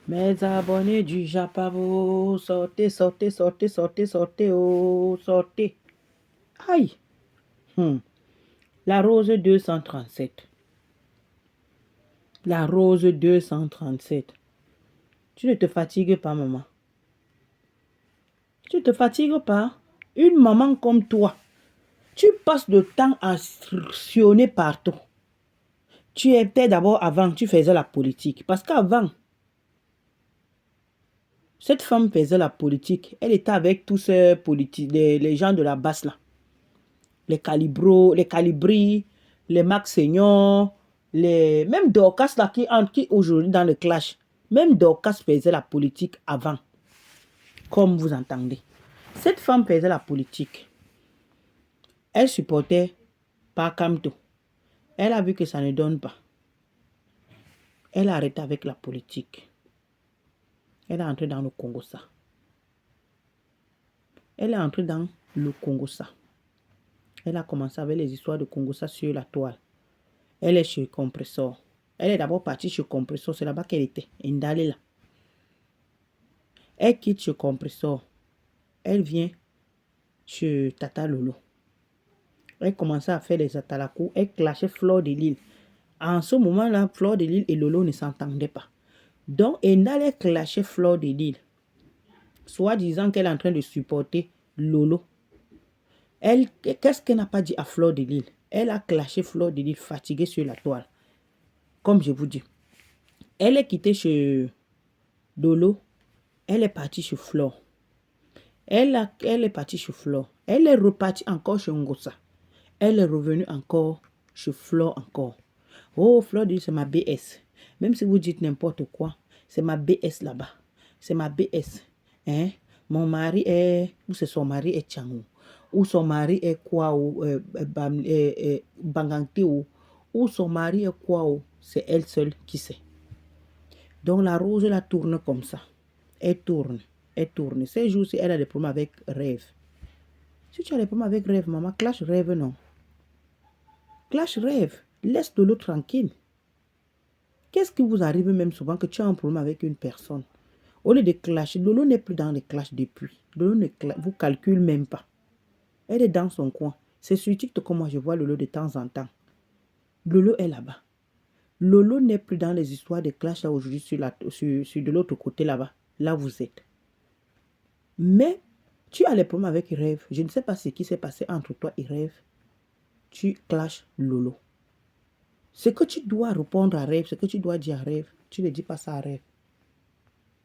Mes abonnés du Japavo, sortez, sortez, sortez, sortez, sortez, oh, sortez. Aïe. La rose 237. La rose 237. Tu ne te fatigues pas, maman. Tu ne te fatigues pas. Une maman comme toi, tu passes le temps à instructionner partout. Tu étais d'abord avant, tu faisais la politique. Parce qu'avant, cette femme faisait la politique. Elle était avec tous ces politiques, les gens de la basse là. Les Calibros, les Calibri, les Max Seigneur, même Dorcas là qui aujourd'hui dans le clash. Même Dorcas faisait la politique avant. Comme vous entendez. Cette femme faisait la politique. Elle supportait Pakamto. Elle a vu que ça ne donne pas. Elle a arrêté avec la politique. Elle est entrée dans le Congo-Ça. Elle est entrée dans le Congo-Ça. Elle a commencé avec les histoires de Congo-Ça sur la toile. Elle est chez Compressor. Elle est d'abord partie chez Compressor. C'est là-bas qu'elle était. Indalé là. Elle quitte chez Compressor. Elle vient chez Tata Lolo. Elle commençait à faire les atalakou. Elle clashait Fleur de Lille. En ce moment-là, Fleur de Lille et Lolo ne s'entendaient pas. Donc, Indalé clashait Fleur de Lille. Soit disant qu'elle est en train de supporter Lolo. Elle, qu'est-ce qu'elle n'a pas dit à Fleur de Lille? Elle a clashé Fleur de Lille, fatiguée sur la toile. Comme je vous dis. Elle est quittée chez Lolo. Elle est partie chez Fleur. Elle est partie chez Fleur. Elle est repartie encore chez Ngosa. Elle est revenue encore chez Fleur encore. Oh, Fleur dit c'est ma BS. Même si vous dites n'importe quoi, c'est ma BS là-bas. C'est ma BS. Hein? Mon mari est... Ou c'est son mari est Tchangou. Ou son mari est quoi ou Bangangte ou son mari est quoi ou c'est elle seule qui sait. Donc la rose la tourne comme ça. Elle tourne. Elle tourne. Ces jours-ci, elle a des problèmes avec rêve. Si tu as des problèmes avec rêve, maman, clash rêve, non. Clash rêve. Laisse de l'autre tranquille. Qu'est-ce qui vous arrive même souvent que tu as un problème avec une personne? Au lieu de clasher, Lolo n'est plus dans les clashs depuis. Lolo ne vous calcule même pas. Elle est dans son coin. C'est sur TikTok que moi je vois Lolo de temps en temps. Lolo est là-bas. Lolo n'est plus dans les histoires de clash là aujourd'hui sur de l'autre côté là-bas. Là vous êtes. Mais tu as les problèmes avec Rêve. Je ne sais pas ce qui s'est passé entre toi et Rêve. Tu clashes Lolo. Ce que tu dois répondre à Rêve, ce que tu dois dire à Rêve, tu ne dis pas ça à Rêve.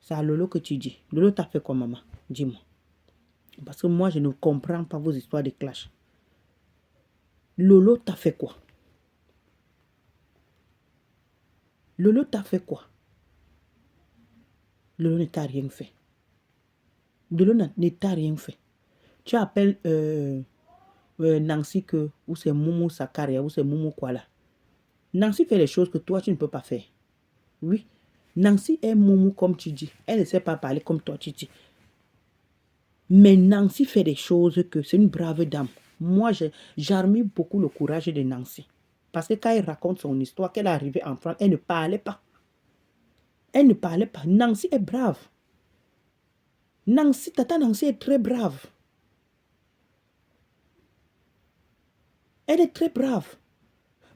C'est à Lolo que tu dis. Lolo t'a fait quoi, maman? Dis-moi. Parce que moi, je ne comprends pas vos histoires de clash. Lolo t'a fait quoi? Lolo t'a fait quoi? Lolo ne t'a rien fait. Lolo ne t'a rien fait. Tu appelles Nancy que, ou c'est Moumou Sakaria, ou c'est Moumou quoi là. Nancy fait les choses que toi, tu ne peux pas faire. Oui. Nancy est Moumou comme tu dis. Elle ne sait pas parler comme toi, tu dis. Mais Nancy fait des choses que c'est une brave dame. Moi, j'admire beaucoup le courage de Nancy. Parce que quand elle raconte son histoire, qu'elle est arrivée en France, elle ne parlait pas. Elle ne parlait pas. Nancy est brave. Tata Nancy est très brave. Elle est très brave.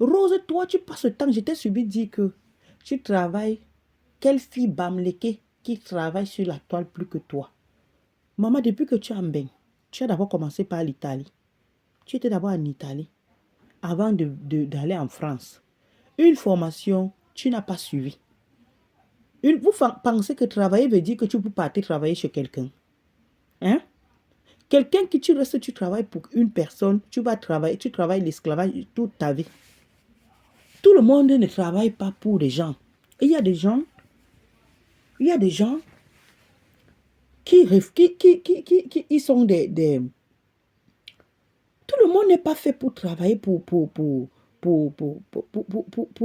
Rose, toi, tu passes le temps. Je t'ai subi dire que tu travailles. Quelle fille bamleke qui travaille sur la toile plus que toi? Maman, depuis que tu es en bain, tu as d'abord commencé par l'Italie. Tu étais d'abord en Italie avant d'aller en France. Une formation, tu n'as pas suivi. Vous pensez que travailler veut dire que tu peux partir travailler chez quelqu'un. Hein? Quelqu'un qui tu restes, tu travailles pour une personne, tu travailles l'esclavage toute ta vie. Tout le monde ne travaille pas pour des gens. Et il y a des gens qui ils sont des... Tout le monde n'est pas fait pour travailler pour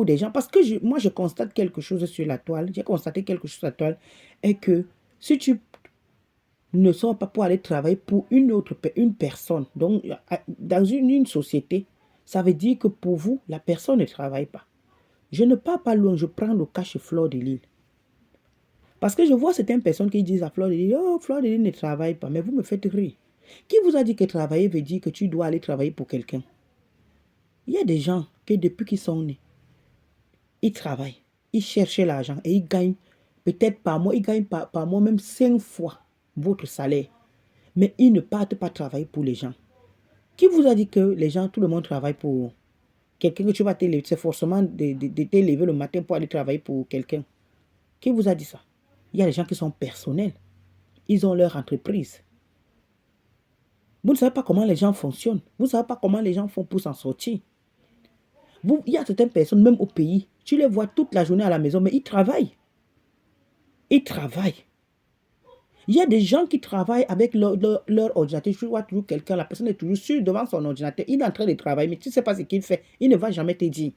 des gens. Parce que moi, je constate quelque chose sur la toile. J'ai constaté quelque chose sur la toile. Et que si tu ne sors pas pour aller travailler pour une personne, donc dans une société, ça veut dire que pour vous, la personne ne travaille pas. Je ne pars pas loin, je prends le cas chez Fleur de Lille. Parce que je vois certaines personnes qui disent à Fleur de Lys, oh, Fleur de Lys ne travaille pas, mais vous me faites rire. Qui vous a dit que travailler veut dire que tu dois aller travailler pour quelqu'un? Il y a des gens qui, depuis qu'ils sont nés, ils travaillent, ils cherchent l'argent et ils gagnent peut-être par mois, ils gagnent par mois même 5 fois votre salaire. Mais ils ne partent pas travailler pour les gens. Qui vous a dit que les gens, tout le monde travaille pour quelqu'un que tu vas t'élever? C'est forcément de t'élever le matin pour aller travailler pour quelqu'un. Qui vous a dit ça? Il y a des gens qui sont personnels. Ils ont leur entreprise. Vous ne savez pas comment les gens fonctionnent. Vous ne savez pas comment les gens font pour s'en sortir. Il y a certaines personnes, même au pays, tu les vois toute la journée à la maison, mais ils travaillent. Ils travaillent. Il y a des gens qui travaillent avec leur ordinateur. Tu vois toujours quelqu'un, la personne est toujours sûre devant son ordinateur. Il est en train de travailler, mais tu ne sais pas ce qu'il fait. Il ne va jamais te dire.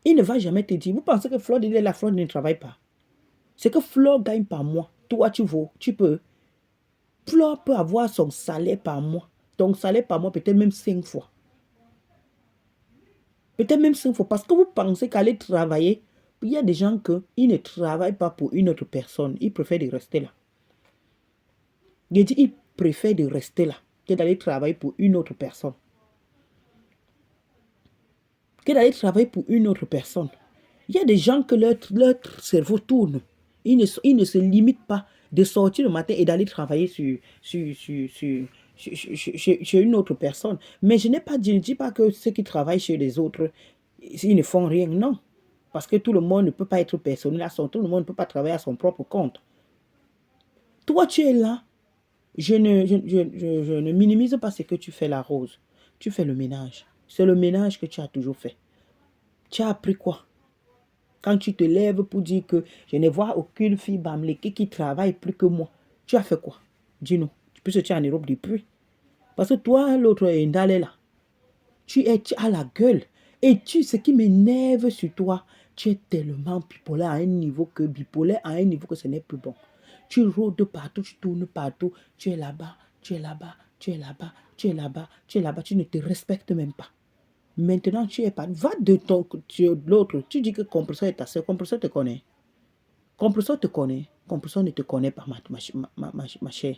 Il ne va jamais te dire. Vous pensez que Fleur de Lys, la Fleur ne travaille pas? C'est que Fleur gagne par mois. Toi, tu peux. Fleur peut avoir son salaire par mois. Ton salaire par mois, peut-être même 5 fois. Peut-être même 5 fois. Parce que vous pensez qu'aller travailler, il y a des gens qui ne travaillent pas pour une autre personne. Ils préfèrent de rester là. Je dis, ils préfèrent de rester là que d'aller travailler pour une autre personne. Que d'aller travailler pour une autre personne. Il y a des gens que leur cerveau tourne. Ils ne se limitent pas de sortir le matin et d'aller travailler chez une autre personne. Mais je ne dis pas que ceux qui travaillent chez les autres, ils ne font rien. Non. Parce que tout le monde ne peut pas être personnel à tout le monde ne peut pas travailler à son propre compte. Toi, tu es là. Je ne minimise pas ce que tu fais, la Rose. Tu fais le ménage. C'est le ménage que tu as toujours fait. Tu as appris quoi? Quand tu te lèves pour dire que je ne vois aucune fille bamléké qui travaille plus que moi, tu as fait quoi? Dis-nous. Puisque tu es en Europe depuis. Parce que toi, l'autre est Ndalé là. Tu as la gueule. Et ce qui m'énerve sur toi, tu es tellement bipolaire à un niveau que ce n'est plus bon. Tu rôdes partout, tu tournes partout. Tu es là-bas, tu es là-bas, tu es là-bas, tu es là-bas, tu es là-bas. Tu ne te respectes même pas. Maintenant, tu es pas. Va de l'autre. Tu dis que Compresseur est ta soeur. Compresseur te connaît. Compresseur te connaît. Compresseur ne te connaît pas, ma chère.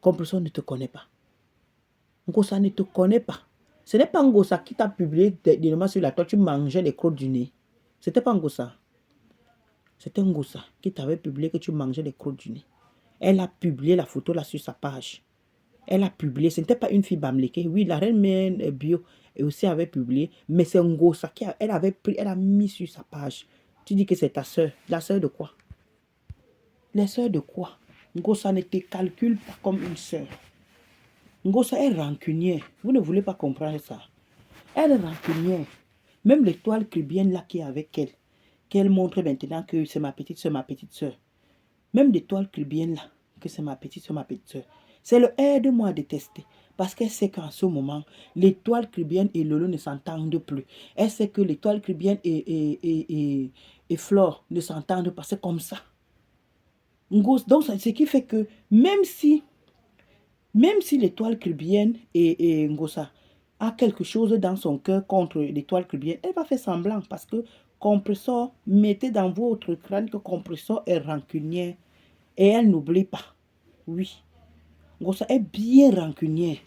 Compresseur ne te connaît pas. Ngosa ne te connaît pas. Ce n'est pas Ngosa qui t'a publié dernièrement sur la toile, tu mangeais les crottes du nez. C'était pas Ngosa. C'était Ngosa qui t'avait publié que tu mangeais les crottes du nez. Elle a publié la photo là sur sa page. Elle a publié. Ce n'était pas une fille bamléké. Oui, la reine mère bio aussi avait publié. Mais c'est Ngosa qui elle a mis sur sa page. Tu dis que c'est ta soeur. La soeur de quoi? La soeur de quoi? Ngosa ne te calcule pas comme une soeur. Ngosa est rancunière. Vous ne voulez pas comprendre ça. Elle est rancunière. Même l'étoile caribéenne là qui est avec elle, qu'elle montre maintenant que c'est ma petite soeur, ma petite soeur. Même l'étoile caribéenne là, que c'est ma petite soeur, ma petite soeur. C'est le aide-moi à détester. Parce qu'elle sait qu'en ce moment, l'étoile caribéenne et Lolo ne s'entendent plus. Elle sait que l'étoile caribéenne et Flore ne s'entendent pas. C'est comme ça. Donc, ce qui fait que même si l'étoile caribéenne et Ngosa a quelque chose dans son cœur contre l'étoile caribéenne, elle va faire semblant parce que Compresseur, mettez dans votre crâne que Compresseur est rancunière et elle n'oublie pas. Oui. Ngosa est bien rancunière.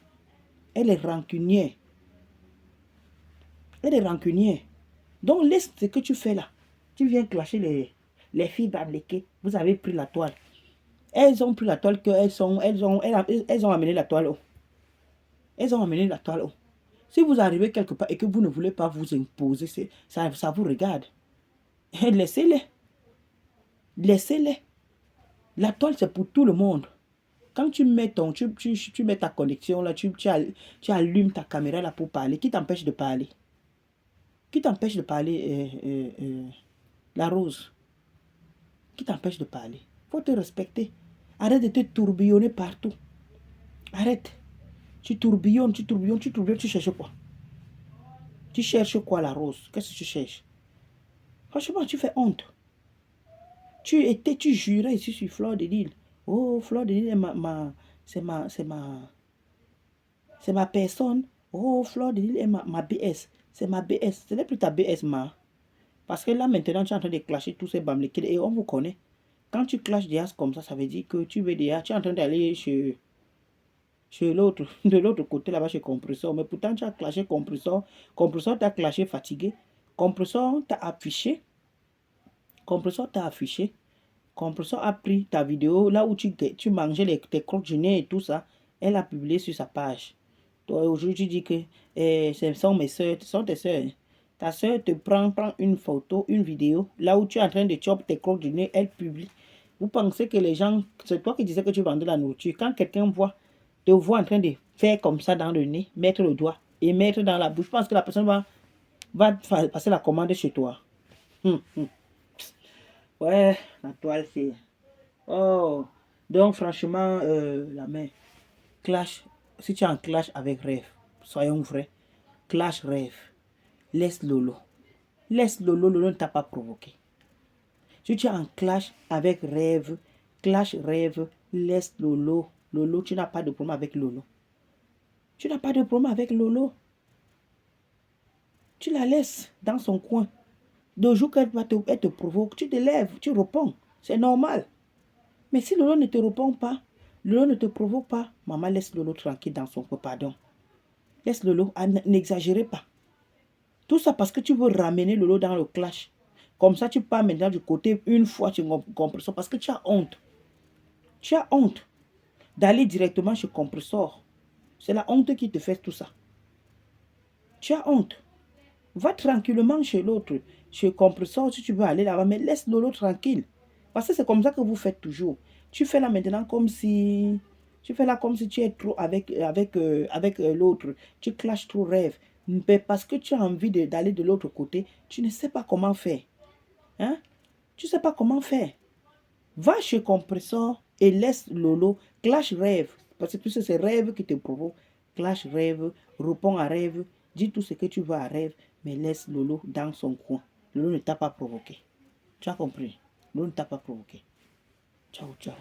Elle est rancunière. Elle est rancunière. Donc laisse ce que tu fais là. Tu viens clasher les filles bamléké. Vous avez pris la toile. Elles ont pris la toile elles ont amené la toile haut. Elles ont amené la toile haut. Si vous arrivez quelque part et que vous ne voulez pas vous imposer, ça vous regarde. Laissez-les. Laissez-les. La toile, c'est pour tout le monde. Quand tu mets tu mets ta connexion là, tu allumes ta caméra là pour parler. Qui t'empêche de parler? Qui t'empêche de parler, la Rose? Qui t'empêche de parler? Faut te respecter. Arrête de te tourbillonner partout. Arrête. Tu tourbillonnes, tu cherches quoi? Tu cherches quoi, la Rose? Qu'est-ce que tu cherches? Franchement, tu fais honte. Tu jurais ici sur Fleur de Lys. Oh, Fleur de Lys est c'est ma personne. Oh, Fleur de Lys est ma BS. C'est ma BS. Ce n'est plus ta BS, ma. Parce que là, maintenant, tu es en train de clasher tous ces bamlékides et on vous connaît. Quand tu clashes des as comme ça veut dire que tu veux des as, tu es en train d'aller chez l'autre, de l'autre côté là-bas chez Compresseur. Mais pourtant, tu as clashé Compresseur. Compresseur t'a clashé fatigué. Compresseur t'a affiché. Compresseur t'a affiché. Compresseur a pris ta vidéo là où tu mangeais tes croques de nez et tout ça. Elle a publié sur sa page. Toi, aujourd'hui, tu dis que ce sont mes soeurs, ce sont tes soeurs. Ta soeur te prend une photo, une vidéo, là où tu es en train de chopper tes croques de nez, elle publie. Vous pensez que les gens, c'est toi qui disais que tu vendais la nourriture. Quand quelqu'un te voit en train de faire comme ça dans le nez, mettre le doigt et mettre dans la bouche, je pense que la personne va passer la commande chez toi. Ouais, la toile, c'est... Oh, donc franchement, la main, clash, si tu es en clash avec Rêve, soyons vrais, clash Rêve, laisse Lolo. Laisse Lolo, Lolo ne t'a pas provoqué. Si tu es en clash avec Rêve, clash Rêve, laisse Lolo. Lolo, tu n'as pas de problème avec Lolo. Tu n'as pas de problème avec Lolo. Tu la laisses dans son coin. De jour qu'elle te provoque, tu te lèves, tu réponds. C'est normal. Mais si Lolo ne te répond pas, Lolo ne te provoque pas, maman laisse Lolo tranquille dans son coin, pardon. Laisse Lolo, n'exagérez pas. Tout ça parce que tu veux ramener Lolo dans le clash. Comme ça, tu pars maintenant du côté une fois chez Compresseur parce que tu as honte. Tu as honte d'aller directement chez Compresseur. C'est la honte qui te fait tout ça. Tu as honte. Va tranquillement chez l'autre, chez Compresseur si tu veux aller là-bas, mais laisse Lolo tranquille. Parce que c'est comme ça que vous faites toujours. Tu fais là maintenant comme si... Tu fais là comme si tu es trop avec l'autre. Tu clashes trop Rêve. Mais parce que tu as envie d'aller de l'autre côté, tu ne sais pas comment faire. Hein? Tu ne sais pas comment faire. Va chez Compresseur et laisse Lolo. Clash Rêve. Parce que c'est Rêve qui te provoque. Clash Rêve. Réponds à Rêve. Dis tout ce que tu veux à Rêve. Mais laisse Lolo dans son coin. Lolo ne t'a pas provoqué. Tu as compris? Lolo ne t'a pas provoqué. Ciao, ciao.